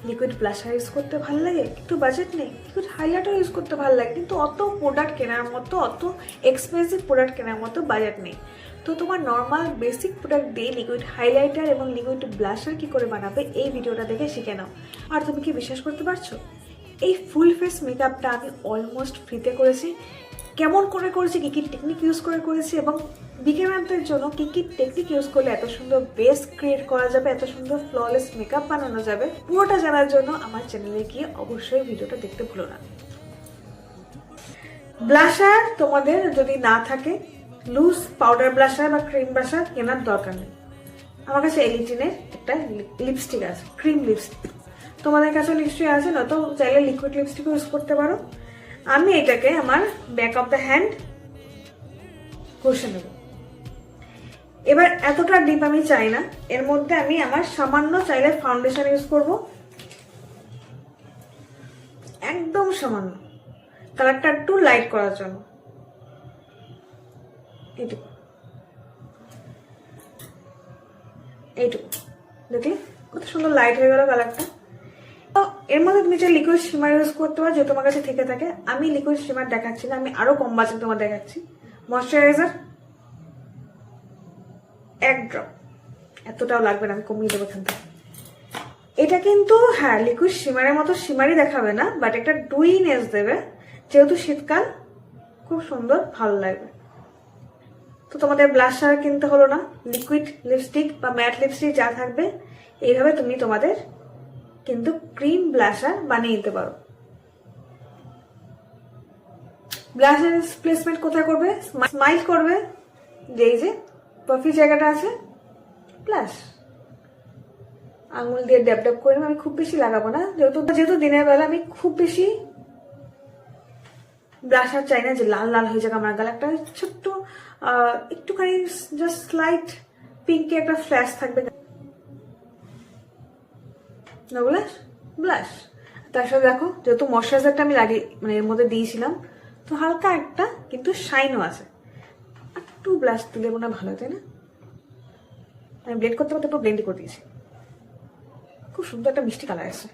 Liquid blusher use করতে ভালো লাগে, একটু বাজেট নেই, লিকুইড হাইলাইটার ইউজ করতে ভালো লাগে, কিন্তু অত প্রোডাক্ট কেনার মতো, অত এক্সপেন্সিভ প্রোডাক্ট কেনার মতো বাজেট নেই। তো তোমার নর্মাল বেসিক প্রোডাক্ট দিয়ে লিকুইড হাইলাইটার এবং লিকুইড ব্লাশার কী করে বানাবে এই ভিডিওটা দেখে শিখে নাও। আর তুমি কি বিশ্বাস করতে পারছো, এই ফুল ফেস মেকআপটা আমি অলমোস্ট ফ্রিতে করেছি। কেমন করে করেছি, কী কী টেকনিক ইউজ করে করেছি, এবং বিগিনারদের জন্য কী কী টেকনিক ইউজ করলে এত সুন্দর বেস ক্রিয়েট করা যাবে, এত সুন্দর ফ্ললেস মেকআপ বানানো যাবে, পুরোটা জানার জন্য আমার চ্যানেলে গিয়ে অবশ্যই ভিডিওটা দেখতে ভুলো না। ব্লাশার তোমাদের যদি না থাকে, লুজ পাউডার ব্লাশার বা ক্রিম ব্লাশার কেনার দরকার নেই। আমার কাছে এলিটিনের একটা লিপস্টিক আছে, ক্রিম লিপস্টিক, তোমাদের কাছে নিশ্চয়ই আছে, না তো চাইলে লিকুইড লিপস্টিক ইউজ করতে পারো। আমি এটাকে আমার ব্যাক অফ দ্য হ্যান্ড ঘষে নেব। এবার এতটা ডিপ আমি চাই না, এর মধ্যে আমি আমার সামান্য চাইলে ফাউন্ডেশন ইউজ করব, একদম সামান্য, কালারটা একটু লাইট করার জন্য। এইটুকু এইটুকু দেখলে কত সুন্দর লাইট হয়ে গেল কালারটা। এর মধ্যে তুমি যে লিকুইড শিমার ইউজ করতে পারো, যে তোমার কাছে থেকে থাকে। আমি লিকুইড শিমার দেখাচ্ছি না, আমি আরো কম বাজেট তোমার দেখাচ্ছি। ময়শ্চারাইজার এক ড্রপ, এতটাও লাগবে না, আমি কমিয়ে দেবো এখান থেকে। এটা কিন্তু হ্যাঁ লিকুইড শিমারের মতো শিমারই দেখাবে না, বাট একটা ডুইনেস দেবে, যেহেতু শীতকাল খুব সুন্দর ভালো লাগবে। তো তোমাদের ব্লাশার কিনতে হলো না, লিকুইড লিপস্টিক বা ম্যাট লিপস্টিক যা থাকবে, এইভাবে তুমি তোমাদের কিন্তু ক্রিম ব্লাশার বানিয়ে নিতে পারো। ব্লাশার প্লেসমেন্ট কোথায় করবে? স্মাইল করবে, যে পাফি জায়গাটা আছে, প্লাস আঙুল দিয়ে ড্যাব ড্যাব করে নেবে। আমি খুব বেশি লাগাবো না, যেহেতু দিনের বেলা আমি খুব বেশি ব্লাশার চাই না যে লাল লাল হয়ে যাক আমার গাল। একটা ছোট্ট একটুখানি জাস্ট স্লাইট পিঙ্কে একটা ফ্ল্যাশ থাকবে, ব্লাশ। তার সাথে দেখো, যেহেতু ময়শ্চারাইজারটা আমি লাগিয়ে মানে এর মধ্যে দিয়েছিলাম, তো হালকা একটা কিন্তু শাইনও আছে। একটু ব্লাশ দিলে মনে ভালো, তাই না? আমি ব্লেন্ড করতে করতে একটু ব্লেন্ডই করে দিয়েছি, খুব সুন্দর একটা মিষ্টি কালার আছে।